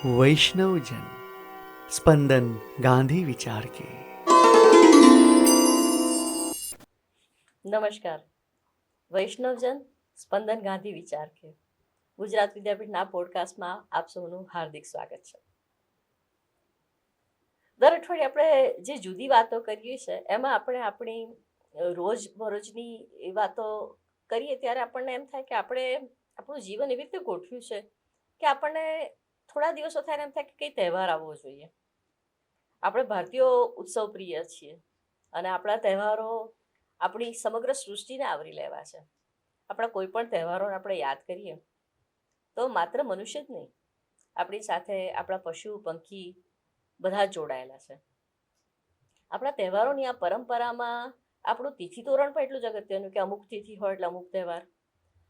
वैष्णवजन स्पंदन गांधी विचार के। નમસ્કાર. વૈષ્ણવજન સ્પંદન ગાંધી વિચાર કે ગુજરાત વિદ્યાપીઠના પોડકાસ્ટમાં આપ સૌનું હાર્દિક સ્વાગત છે. દર અઠવાડિયે આપણે જે જુદી વાતો કરીએ છીએ એમાં આપણે આપણી રોજબરોજની વાતો કરીએ ત્યારે આપણને એમ થાય કે આપણે આપણું જીવન એવી રીતે ગોઠવ્યું છે કે આપણને થોડા દિવસો થાય એમ થાય કે કઈ તહેવાર આવવો જોઈએ. આપણે ભારતીયો ઉત્સવ પ્રિય છીએ અને આપણા તહેવારો આપણી સમગ્ર સૃષ્ટિને આવરી લેવા છે. આપણા કોઈ પણ તહેવારોને આપણે યાદ કરીએ તો માત્ર મનુષ્ય જ નહીં, આપણી સાથે આપણા પશુ પંખી બધા જોડાયેલા છે. આપણા તહેવારોની આ પરંપરામાં આપણું તિથિ તોરણ પણ એટલું જ અગત્યનું કે અમુક તિથિ હોય એટલે અમુક તહેવાર,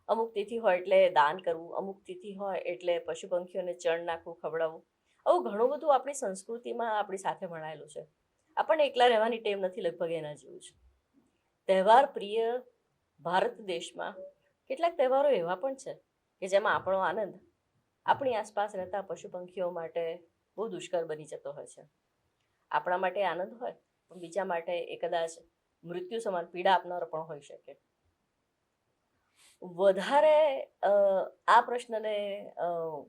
અમુક તિથિ હોય એટલે દાન કરવું, અમુક તિથિ હોય એટલે પશુ પંખીઓને ચણ નાખવું, ખવડાવવું. આવું ઘણું બધું આપણી સંસ્કૃતિમાં આપણી સાથે ભણાયેલું છે. આપણને એકલા રહેવાની ટેવ નથી, લગભગ એના જેવું છે. તહેવાર પ્રિય ભારત દેશમાં કેટલાક તહેવારો એવા પણ છે કે જેમાં આપણો આનંદ આપણી આસપાસ રહેતા પશુ પંખીઓ માટે બહુ દુષ્કર બની જતો હોય છે. આપણા માટે આનંદ હોય પણ બીજા માટે એ કદાચ મૃત્યુ સમાન પીડા આપનારો પણ હોઈ શકે. વધારે આ પ્રશ્નને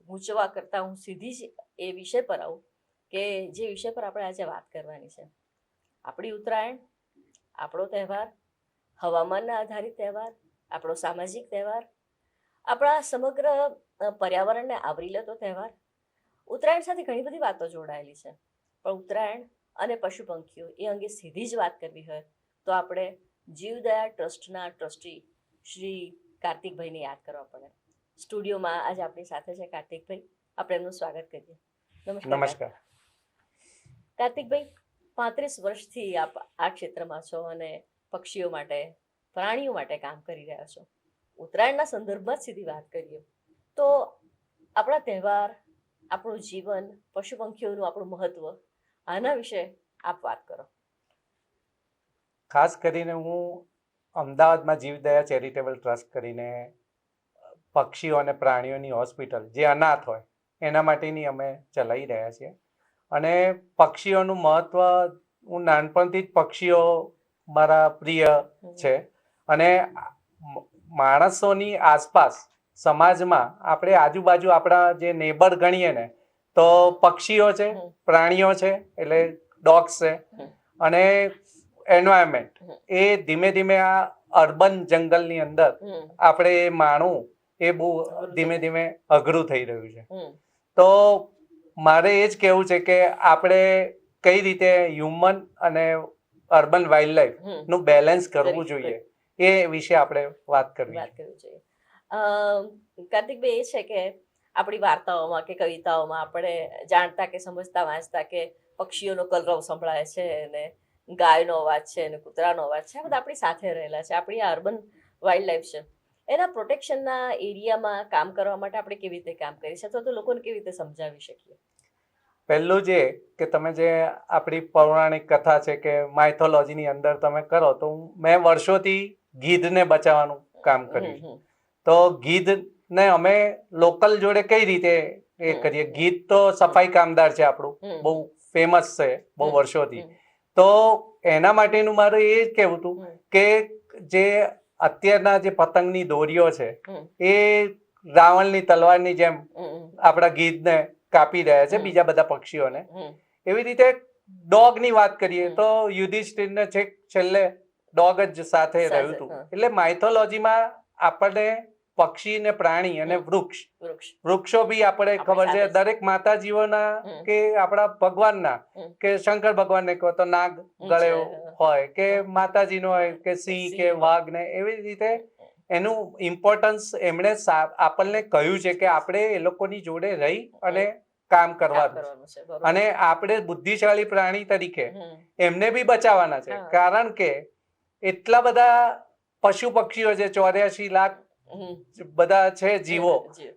ગૂંચવા કરતાં હું સીધી જ એ વિષય પર આવું કે જે વિષય પર આપણે આજે વાત કરવાની છે. આપણી ઉત્તરાયણ, આપણો તહેવાર, હવામાનના આધારિત તહેવાર, આપણો સામાજિક તહેવાર, આપણા સમગ્ર પર્યાવરણને આવરી લેતો તહેવાર. ઉત્તરાયણ સાથે ઘણી બધી વાતો જોડાયેલી છે, પણ ઉત્તરાયણ અને પશુ પંખીઓ એ અંગે સીધી જ વાત કરવી હોય તો આપણે જીવદયા ટ્રસ્ટના ટ્રસ્ટી શ્રી કાર્તિકભાઈને યાદ કરવા પડે. સ્ટુડિયોમાં આજે આપણી સાથે છે કાર્તિકભાઈ. આપણે એમનું સ્વાગત કરીએ. નમસ્કાર. કાર્તિકભાઈ, 35 વર્ષથી આપ આ ક્ષેત્રમાં છો અને પક્ષીઓ માટે, પ્રાણીઓ માટે કામ કરી રહ્યા છો. ઉત્તરાયણના સંદર્ભમાં જ સીધી વાત કરીએ તો આપણા તહેવાર, આપણું જીવન, પશુ પંખીઓનું આપણું મહત્વ, આના વિશે આપ વાત કરો. ખાસ કરીને હું અમદાવાદમાં જીવદયા ચેરિટેબલ ટ્રસ્ટ કરીને પક્ષીઓ અને પ્રાણીઓની હોસ્પિટલ જે અનાથ હોય એના માટેની અમે ચલાવી રહ્યા છીએ. અને પક્ષીઓનું મહત્વ, હું નાનપણથી જ પક્ષીઓ મારા પ્રિય છે. અને માણસોની આસપાસ સમાજમાં આપણે આજુબાજુ આપણા જે નેબર ગણીએ ને તો પક્ષીઓ છે, પ્રાણીઓ છે એટલે ડોગ્સ છે. અને એન્વાયરમેન્ટ એ ધીમે ધીમે આ અર્બન જંગલની અંદર આપણે માણવું એ બહુ ધીમે ધીમે અઘરું થઈ રહ્યું છે. તો મારે એ જ કહેવું છે કે આપણે કઈ રીતે હ્યુમન અને અર્બન વાઇલ્ડ લાઈફ નું બેલેન્સ કરવું જોઈએ એ વિશે આપણે વાત કરવી જોઈએ. કાર્તિકભાઈ, એ છે કે આપણી વાર્તાઓમાં કે કવિતાઓમાં આપણે જાણતા કે સમજતા વાંચતા કે પક્ષીઓનો કલરવ સંભળાય છે અને ગાયનો અવાજ છે અને કૂતરાનો અવાજ છે, આ બધા આપણી સાથે રહેલા છે. આપણી આ અર્બન વાઇલ્ડ લાઈફ છે, એના પ્રોટેક્શનના એરિયામાં કામ કરવા માટે આપણે કેવી રીતે કામ કરી શકીએ અથવા તો લોકોને કેવી રીતે સમજાવી શકીએ? પહેલું જે કે તમે જે આપણી પૌરાણિક કથા છે કે માઇથોલોજીની અંદર તમે કરો તો મેં વર્ષોથી ગીધને બચાવવાનું કામ કર્યું. તો ગીધને અમે લોકલ જોડે કઈ રીતે એ કરીએ? ગીધ તો સફાઈ કામદાર છે, આપણું બહુ ફેમસ છે બહુ વર્ષોથી. તો એના માટેનું મારે એ જ કહેવું હતું કે જે અત્યારના જે પતંગની દોરીઓ છે એ રાવણની તલવારની જેમ આપણા ગીધને કાપી રહ્યા છે, બીજા બધા પક્ષીઓને. એવી રીતે ડોગની વાત કરીએ તો યુધિષ્ઠિરને છેલ્લે ડોગ જ સાથે રહ્યું હતું. એટલે માઇથોલોજીમાં આપણને પક્ષી ને પ્રાણી અને વૃક્ષો બી આપણે ખબર છે. દરેક માતાજીઓના કે આપણા ભગવાનના કે શંકર ભગવાનને કહો તો નાગ ગળે હોય કે માતાજીનો હોય કે સિંહ કે વાઘ ને એવી રીતે એનું ઇમ્પોર્ટન્સ એમણે આપણને કહ્યું છે કે આપણે એ લોકોની જોડે રહી અને કામ કરવાનું છે. અને આપણે બુદ્ધિશાળી પ્રાણી તરીકે એમને બી બચાવવાના છે. કારણ કે એટલા બધા પશુ પક્ષીઓ છે, 84 લાખ બધા છે જીવો.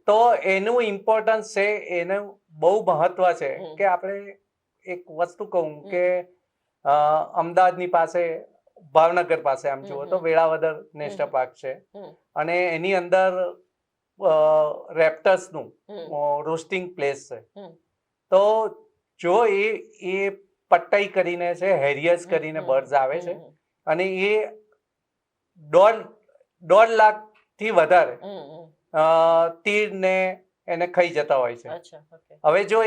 તો એનું ઇમ્પોર્ટન્સ છે, એનું બહુ મહત્વ છે કે આપણે એક વસ્તુ કહું કે અમદાવાદની પાસે, ભાવનગર પાસે આમ જુઓ તો વેળાવદર નેશનલ પાર્ક છે અને એની અંદર રેપ્ટર્સનું રોસ્ટિંગ પ્લેસ છે. તો જો એ પટ્ટાઈ કરીને છે, હેરિયસ કરીને બર્ડ્સ આવે છે, અને એ 1.5 લાખ થી વધારે તીરને એને ખાઈ જતા હોય છે. અચ્છા, ઓકે. હવે જો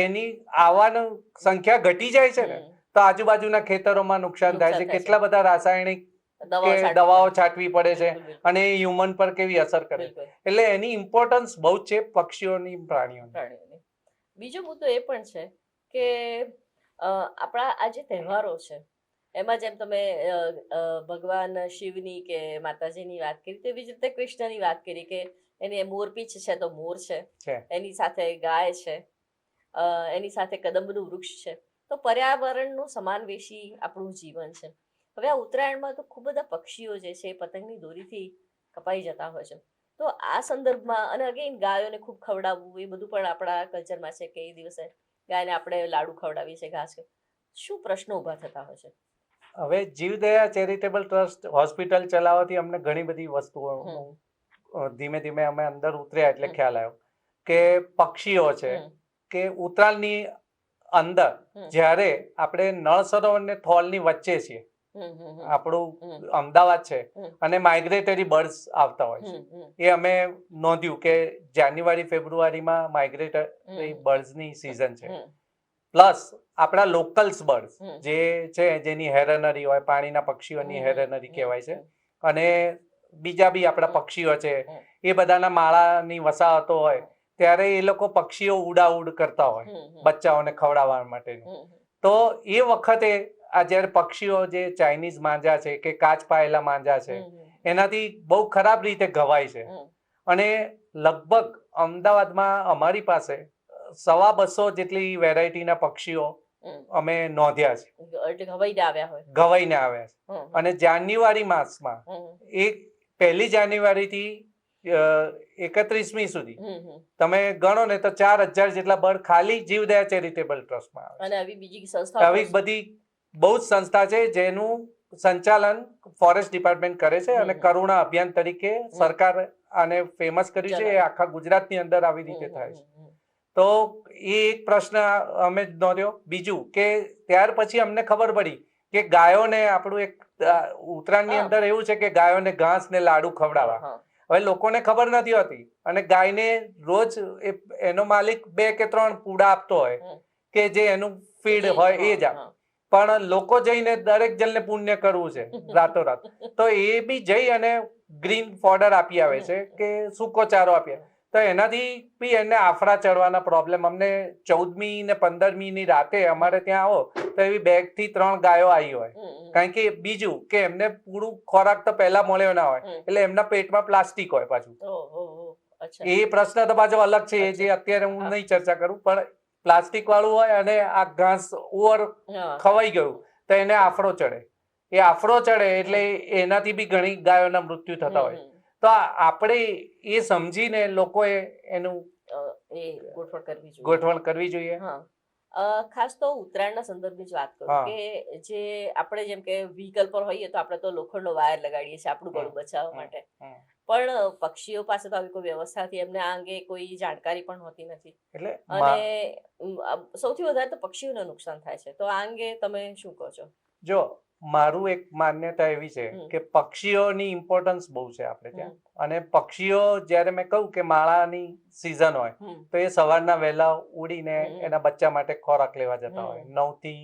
એની આવવાની સંખ્યા ઘટી જાય છે ને, તો આજુબાજુના ખેતરોમાં નુકસાન થાય છે. કેટલા બધા રાસાયણિક કે દવાઓ છાંટવી પડે છે, અને એ હ્યુમન પર કેવી અસર કરે. બિલકુલ. એટલે એની ઇમ્પોર્ટન્સ બહુ જ છે પક્ષીઓની, પ્રાણીઓની. પ્રાણીઓની. બીજો મુદ્દો એ પણ છે કે આપણા આ જે તહેવારો છે એમાં જેમ તમે ભગવાન શિવની કે માતાજીની વાત કરી, તેવી જ રીતે કૃષ્ણની વાત કરી કે એની મોરપીંછ છે તો મોર છે, એની સાથે ગાય છે, એની સાથે કદંબનું વૃક્ષ છે. તો પર્યાવરણનું સમાનવેશી આપણું જીવન છે. હવે આ ઉત્તરાયણમાં તો ખૂબ બધા પક્ષીઓ જે છે એ પતંગની દોરીથી કપાઈ જતા હોય છે. તો આ સંદર્ભમાં, અને અગેન ગાયોને ખૂબ ખવડાવવું એ બધું પણ આપણા કલ્ચરમાં છે કે એ દિવસે ગાયને આપણે લાડુ ખવડાવીએ છીએ, ઘાસ. શું પ્રશ્નો ઊભા થતા હોય છે? હવે જીવદયા ચેરિટેબલ ટ્રસ્ટ હોસ્પિટલ ચલાવવાથી અમને ઘણી બધી વસ્તુઓ ધીમે ધીમે અમે અંદર ઉતર્યા એટલે ખ્યાલ આવ્યો કે પક્ષીઓ છે કે ઉત્તરાયણની અંદર જ્યારે આપણે નળ સરોવર ને થોલની વચ્ચે છીએ, આપણું અમદાવાદ છે, અને માઇગ્રેટરી બર્ડ્સ આવતા હોય છે. એ અમે નોંધ્યું કે જાન્યુઆરી ફેબ્રુઆરીમાં માઇગ્રેટરી બર્ડ્સની સિઝન છે. પ્લસ આપણા લોકલ્સ બર્ડ્સ જે છે, જેની હેરનરી હોય, પાણીના પક્ષીઓની હેરનરી કહેવાય છે, અને બીજા બી આપણા પક્ષીઓ છે, એ બધાના માળાની વસાહતો હોય ત્યારે એ લોકો પક્ષીઓ ઉડાઉડ કરતા હોય બચ્ચાઓને ખવડાવવા માટેનું. તો એ વખતે આ જ્યારે પક્ષીઓ જે ચાઇનીઝ માંજા છે કે કાચ પાયેલા માંજા છે, એનાથી બહુ ખરાબ રીતે ઘવાય છે. અને લગભગ અમદાવાદમાં અમારી પાસે 250 જેટલી વેરાયટીના પક્ષીઓ અમે નોંધ્યા છે, ઘવાઈને આવ્યા છે. અને જાન્યુઆરી માસમાં પહેલી જાન્યુઆરી થી 31મી સુધી તમે ગણો ને તો 4000 જેટલા બર્ડ ખાલી જીવદયા ચેરિટેબલ ટ્રસ્ટમાં આવે છે. અને આવી બીજી સંસ્થા, આવી બધી બહુ જ સંસ્થા છે જેનું સંચાલન ફોરેસ્ટ ડિપાર્ટમેન્ટ કરે છે, અને કરુણા અભિયાન તરીકે સરકાર આને ફેમસ કર્યું છે. એ આખા ગુજરાતની અંદર આવી રીતે થાય છે. તો એ એક પ્રશ્ન અમે નોંધ્યો. બીજું કે ત્યાર પછી અમને ખબર પડી કે ગાયોને, આપણું એક ઉત્તરાયણની અંદર એવું છે કે ગાયોને ઘાસ ને લાડુ ખવડાવવા. હવે લોકોને ખબર નથી હોતી, અને ગાયને રોજ એનો માલિક 2 કે 3 પૂડા આપતો હોય કે જે એનું ફીડ હોય એ જ આપે. પણ લોકો જઈને દરેક જણને પુણ્ય કરવું છે રાતોરાત, તો એ બી જઈ અને ગ્રીન ફોડર આપી આવે છે કે સૂકો ચારો આપી આવે. તો એનાથી બી એને આફડા ચડવાના પ્રોબ્લેમ. અમને 14મી ને 15મી ની રાતે અમારે ત્યાં આવો તો એવી 2 થી 3 ગાયો આવી હોય. કારણ કે બીજું કે એમને પૂરું ખોરાક તો પહેલા મળ્યો ના હોય, એટલે એમના પેટમાં પ્લાસ્ટિક હોય પાછું. એ પ્રશ્ન તો પાછો અલગ છે, જે અત્યારે હું નહીં ચર્ચા કરું. પણ પ્લાસ્ટિક વાળું હોય અને આ ઘાસ ઓવર ખવાઈ ગયું તો એને આફડો ચડે. એ આફડો ચડે એટલે એનાથી બી ઘણી ગાયોના મૃત્યુ થતા હોય. તો આપણે એ સમજીને લોકોએ એનું ગોઠવણ કરવી જોઈએ. ખાસ તો ઉત્તરાયણના સંદર્ભની જ વાત કરું કે જે આપણે જેમ કે વ્હીકલ પર હોઈએ તો આપણે તો લોખંડનો વાયર લગાડીએ છીએ આપણું ગળું બચાવવા માટે, પણ પક્ષીઓ પાસે તો આવી કોઈ વ્યવસ્થા નથી, એમને આ અંગે કોઈ જાણકારી પણ હોતી નથી. અને સૌથી વધારે તો પક્ષીઓને નુકસાન થાય છે. તો આ અંગે તમે શું કહો છો? જો મારું એક માન્યતા એવી છે કે પક્ષીઓની ઇમ્પોર્ટન્સ બહુ છે આપણે ત્યાં. અને પક્ષીઓ જ્યારે મેં કહ્યું કે માળાની સિઝન હોય તો એ સવારના વહેલા ઉડીને એના બચ્ચા માટે ખોરાક લેવા જતા હોય. 9 થી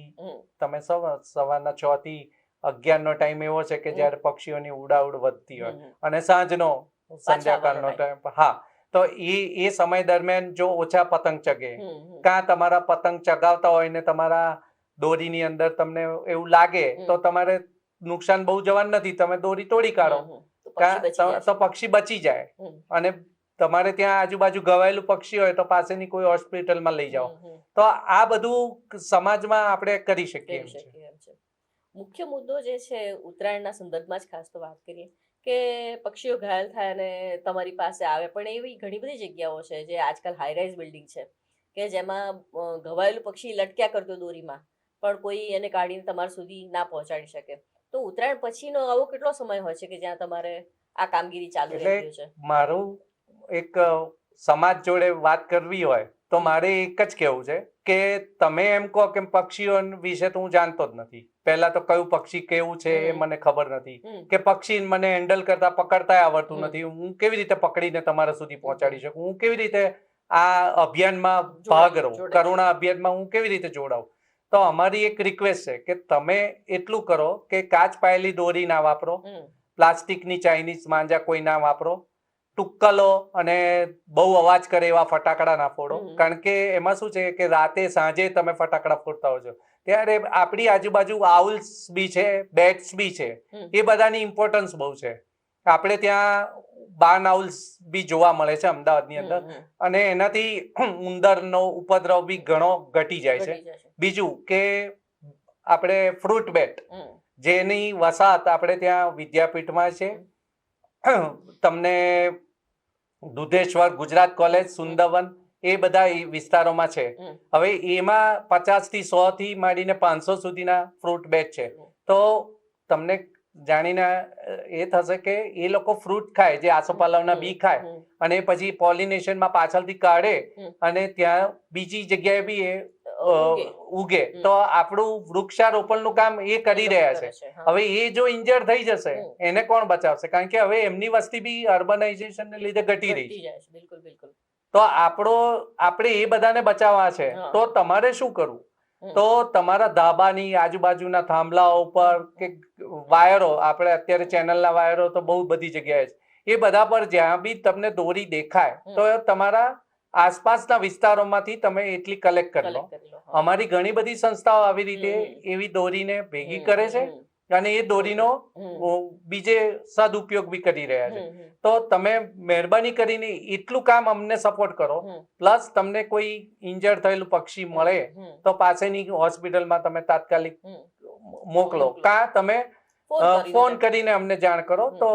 તમે સવારના 6 થી 11 નો ટાઈમ એવો છે કે જ્યારે પક્ષીઓની ઉડાઉડ વધતી હોય, અને સાંજનો સંધ્યાકાળનો ટાઈમ. હા, તો એ સમય દરમિયાન જો ઓછા પતંગ ચગે, કાં તમારા પતંગ ચગાવતા હોય ને તમારા દોરીની અંદર તમને એવું લાગે તો તમારે નુકસાન બહુ જવાનું નથી, તમે દોરી તોડી કાઢો તો પક્ષી બચી જાય. અને તમારે ત્યાં આજુબાજુ ઘવાયેલું પક્ષી હોય તો પાસેની કોઈ હોસ્પિટલમાં લઈ જાઓ. તો આ બધું સમાજમાં આપણે કરી શકીએ એમ છે. મુખ્ય મુદ્દો જે છે ઉત્તરાયણના સંદર્ભમાં જ ખાસ તો વાત કરીએ કે પક્ષીઓ ઘાયલ થાય અને તમારી પાસે આવે, પણ એવી ઘણી બધી જગ્યાઓ છે જે આજકાલ હાઈરાઇઝ બિલ્ડિંગ છે કે જેમાં ઘવાયેલું પક્ષી લટક્યા કરતું દોરીમાં, પણ કોઈ એને કાઢીને તમારા સુધી ના પહોંચાડી શકે. તો ઉત્તરાયણ પછીનો આવો કેટલો સમય હોય છે કે જ્યાં તમારે આ કામગીરી ચાલુ રહેતી છે? મારું એક સમાજ જોડે વાત કરવી હોય તો મારે એક જ કહેવું છે કે તમે એમ કહો કે પક્ષીઓ વિશે તો હું જાણતો જ નથી. પહેલા તો કયું પક્ષી કેવું છે એ મને ખબર નથી, કે પક્ષી મને હેન્ડલ કરતા પકડતા આવડતું નથી. હું કેવી રીતે પકડીને તમારા સુધી પહોંચાડી શકું? હું કેવી રીતે આ અભિયાનમાં ભાગ લઉં, કરુણા અભિયાનમાં હું કેવી રીતે જોડાઉં? તો અમારી એક રિક્વેસ્ટ છે કે તમે એટલું કરો કે કાચ પાયેલી દોરી ના વાપરો, પ્લાસ્ટિકની ચાઇનીઝ માંજા કોઈ ના વાપરો, ટુક્કલો અને બહુ અવાજ કરે એવા ફટાકડા ના ફોડો. કારણ કે એમાં શું છે કે રાતે સાંજે તમે ફટાકડા ફોડતા હો છો ત્યારે આપણી આજુબાજુ આઉલ્સ બી છે, બેટ્સ બી છે, એ બધાની ઇમ્પોર્ટન્સ બહુ છે. આપણે ત્યાં બાર્ન આઉલ્સ બી જોવા મળે છે અમદાવાદની અંદર, અને એનાથી ઉંદરનો ઉપદ્રવ બી ઘણો ઘટી જાય છે. બીજું કે આપણે ફ્રૂટ બેટ, જેની વસાહત આપણે ત્યાં વિદ્યાપીઠમાં છે, તમને દુધેશ્વર, ગુજરાત કોલેજ, સુંદરવન, એ બધા વિસ્તારોમાં છે. હવે એમાં 50 થી 100 થી માંડીને 500 સુધીના ફ્રૂટ બેટ છે. તો તમને જાણીને એ થશે કે એ લોકો ફ્રૂટ ખાય, જે આસોપાલવના બી ખાય, અને પછી પોલિનેશનમાં પાછળથી કાઢે અને ત્યાં બીજી જગ્યાએ બી એ ઉગે. તો આપણું વૃક્ષારોપણનું કામ એ કરી રહ્યા છે. હવે એ જો ઇન્જર થઈ જશે, એને કોણ બચાવશે? કારણ કે હવે એમની વસ્તી બી અર્બનાઇઝેશનને લીધે ઘટી રહી છે. તો આપણે એ બધાને બચાવવા છે. તો તમારે શું કરવું? તો તમારા ધાબાની આજુબાજુના થાંભલાઓ ઉપર કે વાયરો, આપણે અત્યારે ચેનલના વાયરો તો બહુ બધી જગ્યાએ છે, એ બધા પર જ્યાં બી તમને દોરી દેખાય તો તમારા આસપાસના વિસ્તારોમાંથી તમે એટલી કલેક્ટ કરી લો. અમારી ઘણી બધી સંસ્થાઓ આવી રીતે એવી દોરીને ભેગી કરે છે અને એ દોરીનો બીજે સદુપયોગ બી કરી રહ્યા છે. તો તમે મહેરબાની કરીને એટલું કામ અમને સપોર્ટ કરો. પ્લસ તમને કોઈ ઇન્જર્ડ થયેલું પક્ષી મળે તો પાસેની હોસ્પિટલમાં તમે તાત્કાલિક મોકલો, કાં તમે ફોન કરીને અમને જાણ કરો. તો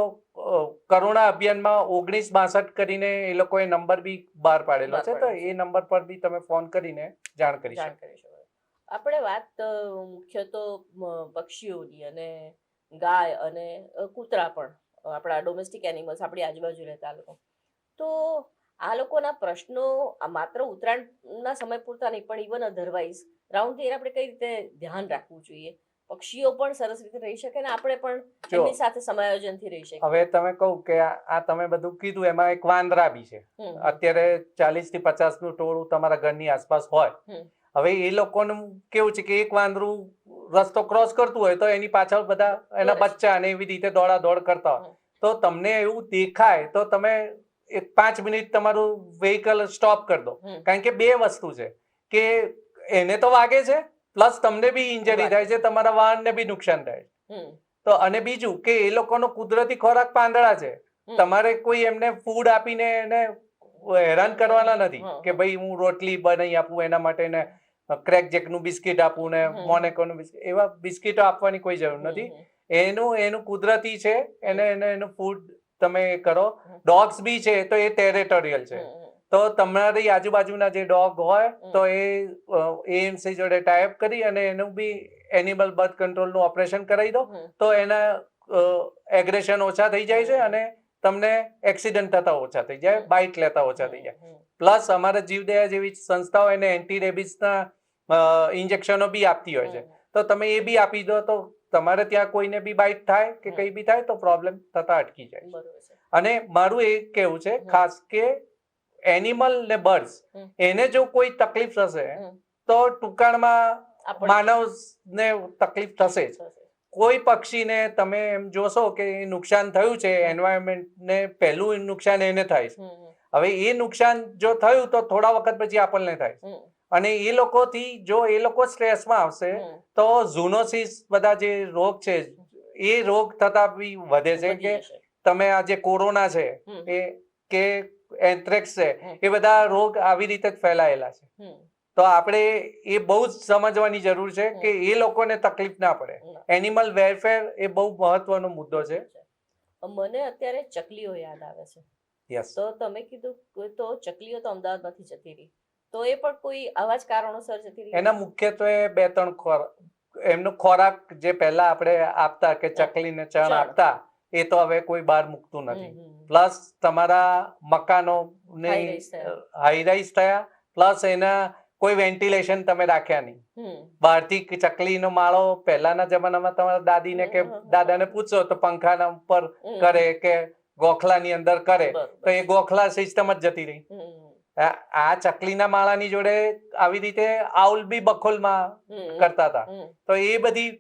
કરુણા અભિયાનમાં 1962 કરીને એ લોકોએ નંબર બી બહાર પાડેલો છે, તો એ નંબર પર બી તમે ફોન કરીને જાણ કરી શકો. આપણે વાત મુખ્ય તો પક્ષીઓની અને ગાય અને કૂતરા પણ આપણા ડોમેસ્ટિક એનિમલ્સ, આપણી આજુબાજુ રહેતા લોકો, તો આ લોકોના પ્રશ્નો માત્ર ઉત્તરાયણના સમય પૂરતા નહીં પણ even otherwise round the year આપણે કઈ રીતે ધ્યાન રાખવું જોઈએ? પક્ષીઓ પણ સરસ રીતે રહી શકે અને આપણે પણ એમની સાથે સમાયોજનથી રહી શકીએ. હવે તમે કહું કે આ તમે બધું કીધું, એમાં એક વાંદરા બી છે. અત્યારે 40 થી 50 નું ટોળું તમારા ઘરની આસપાસ હોય. હવે એ લોકોનું કેવું છે કે એક વાંદરું રસ્તો ક્રોસ કરતું હોય તો એની પાછળ બધા એના બચ્ચા અને એવી રીતે દોડ કરતા હોય. તો તમને એવું દેખાય તો તમે 5 મિનિટ તમારું વ્હીકલ સ્ટોપ કરી દો. કારણ કે બે વસ્તુ છે કે એને તો વાગે છે, પ્લસ તમને બી ઇન્જરી થાય છે, તમારા વાહનને બી નુકસાન થાય છે. તો અને બીજું કે એ લોકોનો કુદરતી ખોરાક પાંદડા છે. તમારે કોઈ એમને ફૂડ આપીને એને હેરાન કરવાના નથી કે ભાઈ હું રોટલી બનાવી આપું, એના માટે ને ક્રેક જેકનું બિસ્કિટ આપવું ને મોનેકોનું બિસ્કિટ, એવા બિસ્કિટો આપવાની કોઈ જરૂર નથી. એનું કુદરતી છે, એનું ફૂડ તમે કરો. ડોગ્સ બી છે તો એ ટેરેટોરિયલ છે. તો તમારી આજુબાજુના જે ડોગ હોય તો એ એએમસી જોડે ટાઈપ કરી અને એનું બી એનિમલ બર્થ કંટ્રોલનું ઓપરેશન કરાવી દો, તો એના એગ્રેશન ઓછા થઈ જાય છે અને તમને એક્સિડન્ટ થતા ઓછા થઈ જાય, બાઇટ લેતા ઓછા થઈ જાય. પ્લસ અમારા જીવદયા જેવી સંસ્થાઓ એને એન્ટી રેબિસના ઇન્જેક્શનો બી આપતી હોય છે. તો તમે એ બી આપી દો તો તમારે ત્યાં કોઈને બી બાઇટ થાય કે કંઈ બી થાય તો પ્રોબ્લેમ થતા અટકી જાય. અને મારું એ કહેવું છે ખાસ કે એનિમલ ને બર્ડ્સ, એને જો કોઈ તકલીફ થશે તો ટૂંકાણમાં માનવને તકલીફ થશે જ. કોઈ પક્ષીને તમે એમ જોશો કે નુકસાન થયું છે, એન્વાયરમેન્ટને પહેલું નુકસાન એને થાય છે. હવે એ નુકસાન જો થયું તો થોડા વખત પછી આપણને થાય, અને એ લોકોથી જો એ લોકો સ્ટ્રેસમાં આવશે તો ઝૂનોસિસ, બધા જે રોગ છે એ રોગ થતા બી વધે છે. કે તમે આ જે કોરોના છે એ કે એન્થ્રેક્સ છે, એ બધા રોગ આવી રીતે જ ફેલાયેલા છે. તો આપણે એ બહુ જ સમજવાની જરૂર છે કે એ લોકોને તકલીફ ના પડે. એનિમલ વેલફેર એ બહુ મહત્વનો મુદ્દો છે. મને અત્યારે ચકલીઓ યાદ આવે છે. તો તમે કીધું તો ચકલીઓ તો અમદાવાદમાંથી જતી રહી, તો એ પણ કોઈ આવા જ કારણોસર જતી રહી? એના મુખ્યત્વે 2-3 એમનો ખોરાક જે પહેલા આપણે આપતા કે ચકલીને ચણ આપતા, એ તો હવે કોઈ બહાર મૂકતું નથી. પ્લસ તમારા મકાનો હાઈ રાઈઝ થયા, પ્લસ એના કોઈ વેન્ટિલેશન તમે રાખ્યા નહીં. બહારથી ચકલીનો માળો પહેલાના જમાનામાં તમારા દાદીને કે દાદાને પૂછો તો પંખાના ઉપર કરે કે ગોખલાની અંદર કરે તો એ ગોખલા સિસ્ટમ જ જતી રહી. આ ચકલીના માળાની જોડે આવી રીતે આઉલ બી બખોલમાં કરતા હતા. તો એ બધી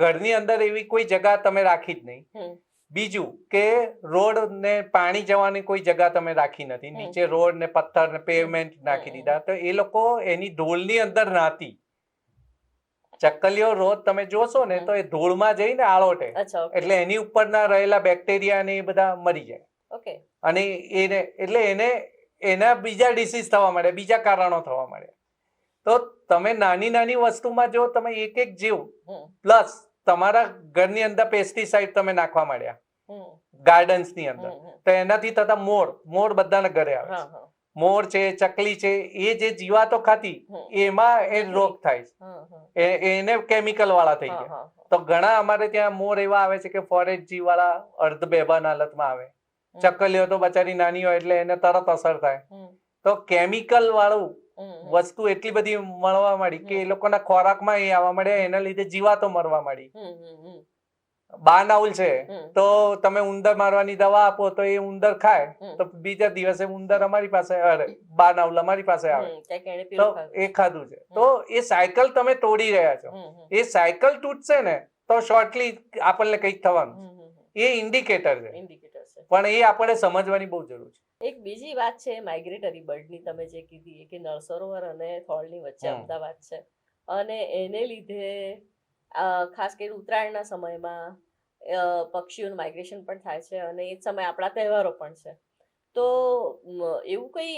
ઘરની અંદર એવી કોઈ જગ્યા તમે રાખી જ નહીં. બીજું કે રોડ ને પાણી જવાની કોઈ જગ્યા તમે રાખી નથી. નીચે રોડ ને પથ્થર ને પેવમેન્ટ નાખી દીધા. તો એ લોકો એની ધૂળની અંદર નાતી. ચકલીઓ રોજ તમે જોશો ને તો એ ધૂળમાં જઈને આળોટે, એટલે એની ઉપરના રહેલા બેક્ટેરિયા ને એ બધા મરી જાય. અને એને એટલે એના બીજા ડિસીઝ થવા માંડે, બીજા કારણો થવા માંડે. તો તમે નાની નાની વસ્તુમાં જો તમે એક જીવ પ્લસ તમારા ઘરની અંદર પેસ્ટિસાઇડ તમે નાખવા માંડ્યા ગાર્ડન્સ ની અંદર, તો એનાથી થતા મોર બધાના ઘરે આવે છે. મોર છે, ચકલી છે, એ જે જીવાતો ખાતી એમાં એ રોગ થાય છે, એને કેમિકલ વાળા થઈ ગયા. તો ઘણા અમારે ત્યાં મોર એવા આવે છે કે ફોરેસ્ટ જીવ વાળા અર્ધ બેભાન હાલતમાં આવે. ચકલીઓ તો બચારી નાની હોય એટલે એને તરત અસર થાય. તો કેમિકલ વાળું વસ્તુ એટલી બધી મળવા માંડી કે એ લોકોના ખોરાકમાં એ આવવા માંડે, એના લીધે જીવાતો મરવા માંડી. બાનાઉલ છે તો તમે ઉંદર મારવાની દવા આપો તો એ ઉંદર ખાય તો બીજા દિવસે ઉંદર અમારી પાસે, બાનાઉલ અમારી પાસે આવે તો એ ખાધું છે. તો એ સાયકલ તમે તોડી રહ્યા છો. એ સાયકલ તૂટશે ને તો શોર્ટલી આપણને કંઈક થવાનું. એ ઇન્ડિકેટર છે, પણ એ આપણે સમજવાની બહુ જરૂર છે. એક બીજી વાત છે માઇગ્રેટરી બર્ડની, તમે જે કીધી કે નળ સરોવર અને થોળની વચ્ચે અમદાવાદ છે અને એને લીધે ખાસ કરીને ઉત્તરાયણના સમયમાં પક્ષીઓનું માઇગ્રેશન પણ થાય છે અને એ જ સમયે આપણા તહેવારો પણ છે. તો એવું કંઈ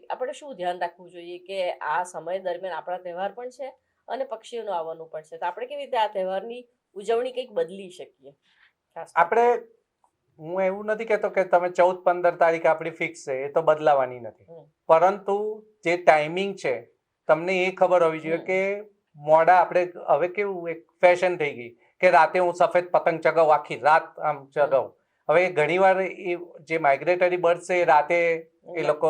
આપણે શું ધ્યાન રાખવું જોઈએ કે આ સમય દરમિયાન આપણા તહેવાર પણ છે અને પક્ષીઓનું આવવાનું પણ છે, તો આપણે કેવી રીતે આ તહેવારની ઉજવણી કંઈક બદલી શકીએ? આપણે, હું એવું નથી કહેતો કે તમે 14-15 તારીખ આપણી ફિક્સ છે, એ તો બદલાવાની નથી. પરંતુ જે ટાઈમિંગ છે તમને એ ખબર હોવી જોઈએ કે મોડા આપણે હવે કેવું એક ફેશન થઈ ગઈ કે રાતે હું સફેદ પતંગ ચગાવું, આખી રાત આમ ચગાવું. હવે ઘણીવાર એ જે માઇગ્રેટરી બર્ડ છે એ રાતે એ લોકો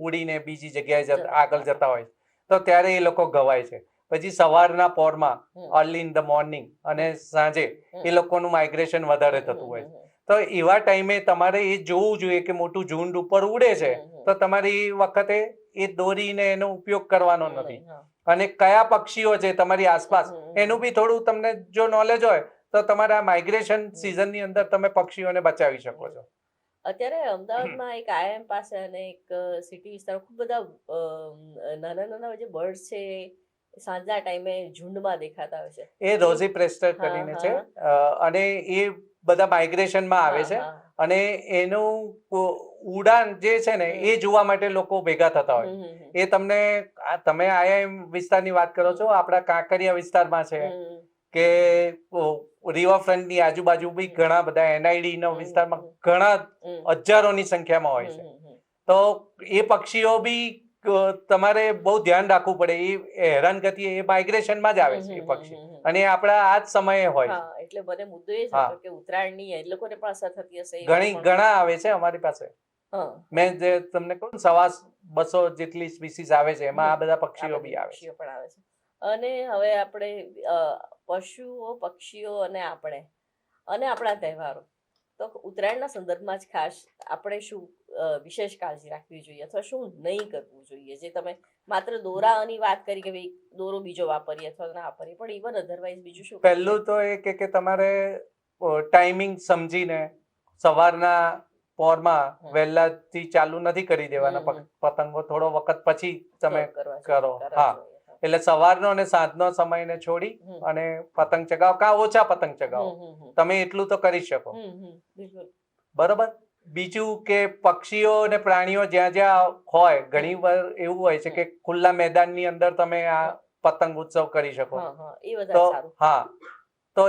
ઉડીને બીજી જગ્યાએ આગળ જતા હોય તો ત્યારે એ લોકો ગવાય છે. પછી સવારના પોરમાં અર્લી ઇન ધ મોર્નિંગ અને સાંજે એ લોકોનું માઇગ્રેશન વધારે થતું હોય છે. તો એવા ટાઈમે તમારે એ જોવું જોઈએ કે મોટું ઝુંડ ઉપર ઉડે છે તો તમારે એ વખતે એ દોરીને એનો ઉપયોગ કરવાનો નથી. અને કયા પક્ષીઓ છે તમારી આસપાસ એનું બી થોડું તમને જો નોલેજ હોય તો તમારા માઇગ્રેશન સિઝનની અંદર તમે પક્ષીઓને બચાવી શકો છો. અત્યારે અમદાવાદમાં એક આઈએમ પાસે અને એક સિટી વિસ્તાર ખૂબ બધા નાના નાના જે બર્ડ છે સાંજના ટાઈમે ઝુંડમાં દેખાતા હોય છે. એ રોઝી પ્રેસ્ટર કરીને છે અને એ બધા માઇગ્રેશનમાં આવે છે અને એનું ઉડાન જે છે ને એ જોવા માટે લોકો ભેગા થતા હોય. એ તમને, તમે આઈએમ વિસ્તારની વાત કરો છો, આપણા કાંકરિયા વિસ્તારમાં છે કે રિવરફ્રન્ટ ની આજુબાજુ બી ઘણા બધા એનઆઈડી નો વિસ્તારમાં ઘણા હજારોની સંખ્યામાં હોય છે. તો એ પક્ષીઓ બી તમારે બહુ ધ્યાન રાખવું પડે. એ હેરાનગતિ એ માઇગ્રેશનમાં જ આવે છે એ પક્ષી અને આપણા આ જ સમયે હોય છે. એટલે મને મુદ્દો એ છે કે ઉત્તરાયણની એ લોકોને પણ અસર થતી હશે. ઘણા આવે છે અમારી પાસે. મેં જે તમને કહું 200 જેટલી સ્પીસીસ આવે છે, એમાં આ બધા પક્ષીઓ બી આવે છે. અને હવે આપણે પશુઓ, પક્ષીઓ અને આપણે અને આપણા તહેવારો, તો ઉત્તરાયણના સંદર્ભમાં જ ખાસ આપણે શું વિશેષ કાળજી રાખવી જોઈએ અથવા શું નહીં કરવું જોઈએ? જે તમે માત્ર દોરાની વાત કરી કે ભાઈ દોરો બીજો વાપરીએ અથવા ના વાપરીએ, પણ ઇવન અધરવાઇઝ બીજું શું? પહેલું તો એ કે તમારે ટાઈમિંગ સમજીને સવારના પોરમાં વહેલાથી ચાલુ નથી કરી દેવાના પતંગો, થોડો વખત પછી તમે કરો. હા, એટલે સવારનો અને સાંજનો સમયને છોડી અને પતંગ ચગાવો, કાં ઓછા પતંગ ચગાવો, તમે એટલું તો કરી શકો. બરોબર. બીજું કે પક્ષીઓ અને પ્રાણીઓ જ્યાં જ્યાં હોય, ઘણી વાર એવું હોય છે કે ખુલ્લા મેદાનની અંદર તમે આ પતંગ ઉત્સવ કરી શકો. તો હા, તો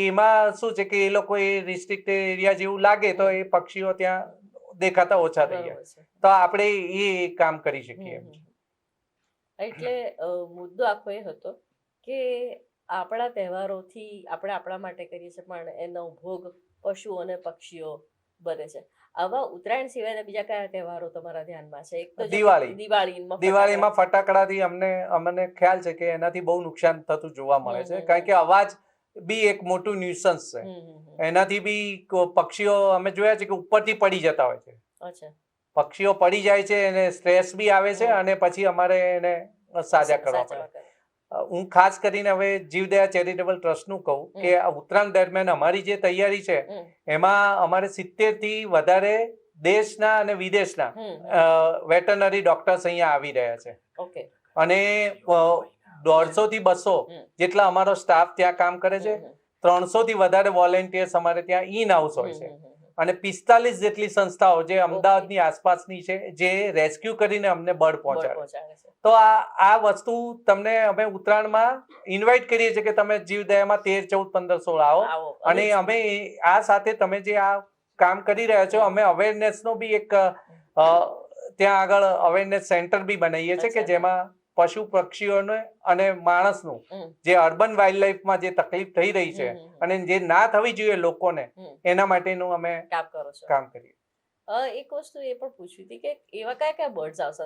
એમાં શું છે કે એ લોકો એ રિસ્ટ્રિક્ટેડ એરિયા જેવું લાગે તો એ પક્ષીઓ ત્યાં દેખાતા ઓછા થઈ જાય. તો આપણે એ કામ કરી શકીએ. એટલે મુદ્દો આખો એ હતો કે આપણા તહેવારોથી આપણે આપણા માટે કરીએ છીએ પણ એનો ભોગ પશુ અને પક્ષીઓ બને છે. આવા ઉત્તરાયણ સિવાયના બીજા કયા તહેવારો તમારા ધ્યાનમાં છે? એક તો જો કે દિવાળી. દિવાળીમાં દિવાળીમાં ફટાકડાથી અમને ખ્યાલ છે કે એનાથી બહુ નુકસાન થતું જોવા મળે છે, કારણ કે અવાજ બી એક મોટું ન્યુસન્સ છે. એનાથી બી પક્ષીઓ અમે જોયા છે કે ઉપરથી પડી જતા હોય છે. અચ્છા. પક્ષીઓ પડી જાય છે અને સ્ટ્રેસ બી આવે છે અને પછી અમારે એને સાજા કરવા પડે. હું ખાસ કરીને હવે જીવદયા ચેરિટેબલ ટ્રસ્ટનું કહું કે આ ઉત્તરાયણ દરમિયાન અમારી જે તૈયારી છે એમાં અમારે 70 થી વધારે દેશના અને વિદેશના વેટરનરી ડોક્ટર્સ અહીંયા આવી રહ્યા છે. ઓકે. અને 150 થી 200 જેટલા અમારો સ્ટાફ ત્યાં કામ કરે છે. 300 થી વધારે વોલેન્ટિયર્સ અમારે ત્યાં ઇન હાઉસ હોય છે અને 45 જેટલી સંસ્થાઓ જે અમદાવાદની આસપાસની છે જે રેસ્ક્યુ કરીને અમને બળ પહોંચાડે છે. તો આ વસ્તુ તમને અમે ઉત્તરાયણમાં ઇન્વાઇટ કરીએ છીએ કે તમે જીવદયામાં 13, 14, 15, 16 આવો અને અમે આ સાથે તમે જે આ કામ કરી રહ્યા છો અમે અવેરનેસનો બી એક ત્યાં આગળ અવેરનેસ સેન્ટર બી બનાવીએ છીએ કે જેમાં પશુ પક્ષીઓને અને માણસનું જે અર્બન વાઇલ્ડ લાઈફમાં જે તકલીફ થઈ રહી છે અને જે ના થવી જોઈએ લોકોને એના માટેનું અમે કામ કરીએ. એક વસ્તુ એ પણ પૂછવી હતી કે એવા કયા બર્ડ્સ આવશે?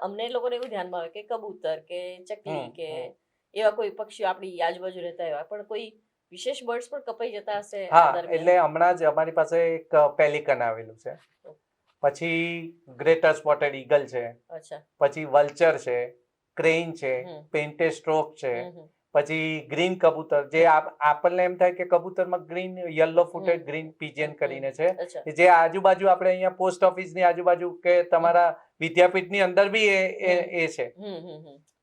અમને લોકોને એવું ધ્યાનમાં આવે કે કબૂતર કે ચકલી કે એવા કોઈ પક્ષીઓ આપણી આજુબાજુ રહેતા એવા, પણ કોઈ વિશેષ બર્ડ્સ પણ કપાઈ જતા હશે? હા, એટલે હમણાં જ અમારી પાસે એક પેલિકન આવેલું છે, પછી ગ્રેટર સ્પોટેડ ઈગલ છે, પછી વલ્ચર છે, ક્રેઇન છે, પેઇન્ટેડ સ્ટ્રોક છે, પછી ગ્રીન કબૂતર જે આપણને એમ થાય કે કબૂતરમાં ગ્રીન યલો ફૂટેડ ગ્રીન પિજન કરીને છે જે આજુબાજુ આપણે અહીંયા પોસ્ટ ઓફિસની આજુબાજુ કે તમારા વિદ્યાપીઠની અંદર બી એ છે.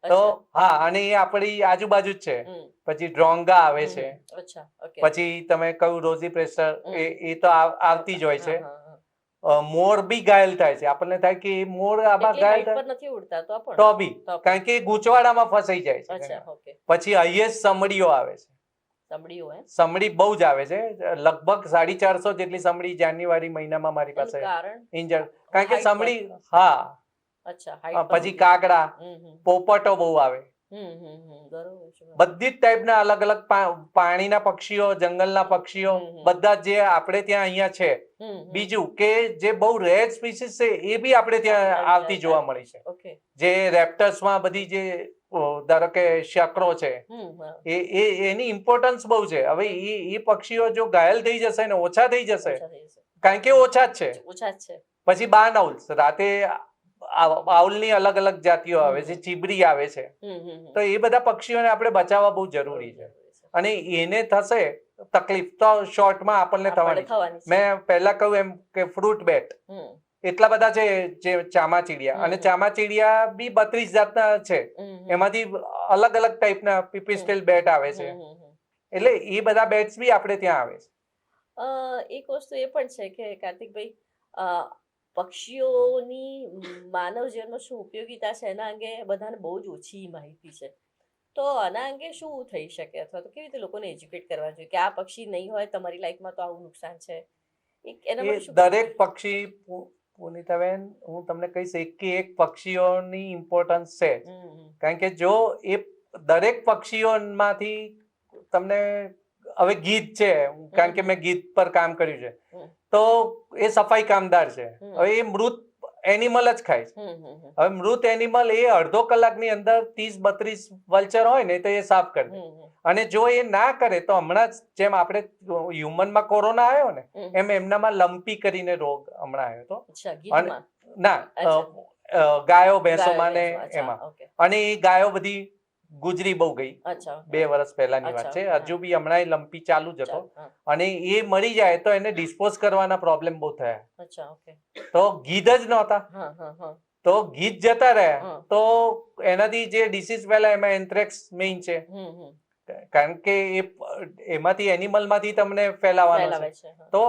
તો હા, અને એ આપણી આજુબાજુ જ છે. પછી ડ્રોંગા આવે છે, પછી તમે કહ્યું રોઝી પ્રેસ્ટર, એ તો આવતી જ હોય છે. મોર બી ઘાયલ થાય છે, આપણને થાય કે મોર આમાં ઘાયલ થાય તો બી, કારણ કે ગૂંચવાડામાં ફસાઈ જાય છે. પછી હાઈએસ્ટ સમડીઓ આવે છે. સમડી બહુ જ આવે છે, લગભગ 450 જેટલી સમડી જાન્યુઆરી મહિનામાં મારી પાસે ઇન્જર્ડ, કારણ કે સમડી, હા, પછી કાગડા, પોપટો બહુ આવે. બધી જ ટાઈપના અલગ અલગ પાણીના પક્ષીઓ, જંગલના પક્ષીઓ બધા જે આપણે ત્યાં અહીંયા છે. બીજું કે જે બહુ રેર સ્પીસીસ છે એ બી આપણે ત્યાં આવતી જોવા મળી છે. જે રેપ્ટર્સમાં બધી જે ધારો કે શકરો છે એની ઇમ્પોર્ટન્સ બહુ છે. હવે એ પક્ષીઓ જો ઘાયલ થઈ જશે ને ઓછા થઈ જશે, કારણ કે ઓછા જ છે. પછી બાર્નઆઉલ્સ, રાતે આઉલની અલગ અલગ જાતિઓ આવે છે, ચીબરી આવે છે, તો એ બધા પક્ષીઓને આપણે બચાવવા બહુ જરૂરી છે. અને એને થશે તકલીફ તો શોર્ટમાં આપણને થવાની. મેં પહેલા કહ્યું એમ કે ફ્રૂટ બેટ એટલા બધા છે જે ચામાચીડિયા, અને ચામાચીડિયા બી 32 જાતના છે, એમાંથી અલગ અલગ ટાઈપના પીપીસ્ટેલ બેટ આવે છે. એટલે એ બધા બેટ્સ બી આપણે ત્યાં આવે છે. એક વસ્તુ એ પણ છે કે કાર્તિકભાઈ, પક્ષીઓની માનવ જીવનમાં શું ઉપયોગિતા છે એના અંગે બધાને બહુ જ ઓછી માહિતી છે. તો આના અંગે શું થઈ શકે, અથવા તો કેવી રીતે લોકોને એજ્યુકેટ કરવા જોઈએ કે આ પક્ષી નહીં હોય તમારી લાઈફમાં તો આવું નુકસાન છે? દરેક પક્ષી, પુનિતાબેન, હું તમને કહીશ કે એક પક્ષીઓની ઇમ્પોર્ટન્સ છે, કારણ કે જો એ દરેક પક્ષીઓમાંથી તમને, હવે ગીધ છે, કારણ કે મેં ગીધ પર કામ કર્યું છે, તો એ સફાઈ કામદાર છે. હવે એ મૃત એનિમલ જ ખાય છે. હવે મૃત એનિમલ એ અડધો કલાકની અંદર 30-32 વલ્ચર હોય ને તો એ સાફ કરી દે. અને જો એ ના કરે તો હમણાં જ જેમ આપણે હ્યુમનમાં કોરોના આવ્યો ને એમ એમનામાં લંપી કરીને રોગ હમણાં આવ્યો હતો. ના, ગાયો ભેંસોમાં ને એમાં, અને એ ગાયો બધી ગુજરી બહુ ગઈ. 2 વર્ષ પહેલાની વાત છે. હજુ બી હમણાં લંપી ચાલુ જ હતો, અને એ મરી જાય તો એને ડિસ્પોઝ કરવાના પ્રોબ્લેમ બહુ થયા. તો ગીધ જ નહોતા, તો ગીધ જતા રહ્યા તો એનાથી જે ડિસીઝ ફેલાય એમાં એન્થ્રેક્સ મેઇન છે, કારણ કે એમાંથી એનિમલમાંથી તમને ફેલાવાનો છે. તો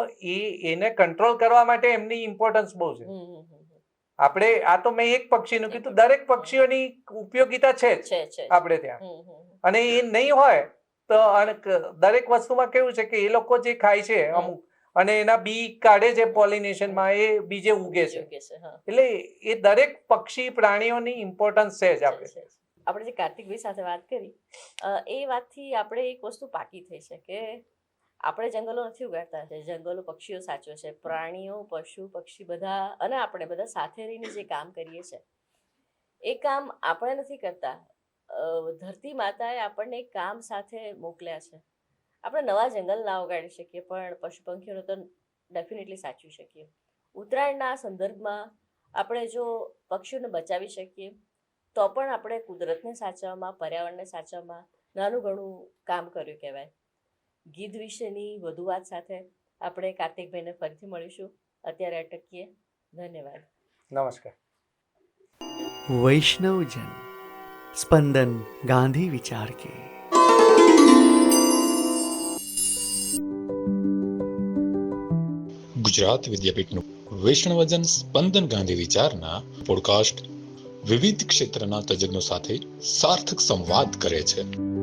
એને કંટ્રોલ કરવા માટે એમની ઇમ્પોર્ટન્સ બહુ છે. આપણે આ તો મેં એક પક્ષીનું કીધું, દરેક પક્ષીઓની ઉપયોગિતા છે જ આપણે ત્યાં. અને એ નહીં હોય તો દરેક વસ્તુમાં કેવું છે કે એ લોકો જે ખાય છે અમુક, અને એના બી કાઢે છે પોલિનેશનમાં, એ બીજે ઉગે છે. એટલે એ દરેક પક્ષી પ્રાણીઓની ઇમ્પોર્ટન્સ છે જ આપણે જે કાર્તિકભાઈ સાથે વાત કરી એ વાતથી આપણે એક વસ્તુ પાકી થઈ છે કે આપણે જંગલો નથી ઉગાડતા, જંગલો પક્ષીઓ સાચવે છે, પ્રાણીઓ, પશુ પક્ષી બધા અને આપણે બધા સાથે રહીને જે કામ કરીએ છીએ એ કામ આપણે નથી કરતા. ધરતી માતાએ આપણને એક કામ સાથે મોકલ્યા છે. આપણે નવા જંગલ ના ઉગાડી શકીએ પણ પશુ પંખીઓને તો ડેફિનેટલી સાચવી શકીએ. ઉત્તરાયણના સંદર્ભમાં આપણે જો પક્ષીઓને બચાવી શકીએ તો પણ આપણે કુદરતને સાચવવામાં, પર્યાવરણને સાચવવામાં નાનું ઘણું કામ કર્યું કહેવાય. ગીધ વિશેની વધુ વાત સાથે આપણે કાર્તિકભાઈને ફરીથી મળીશું. અત્યારે અટકીએ. ધન્યવાદ. નમસ્કાર. वैष्णवजन स्पंदन गांधी विचार के. ગુજરાત વિદ્યાપીઠનું વૈષ્ણવજન સ્પંદન ગાંધી વિચારના પોડકાસ્ટ વિવિધ ક્ષેત્રના તજજ્ઞો સાથે સાર્થક સંવાદ કરે છે.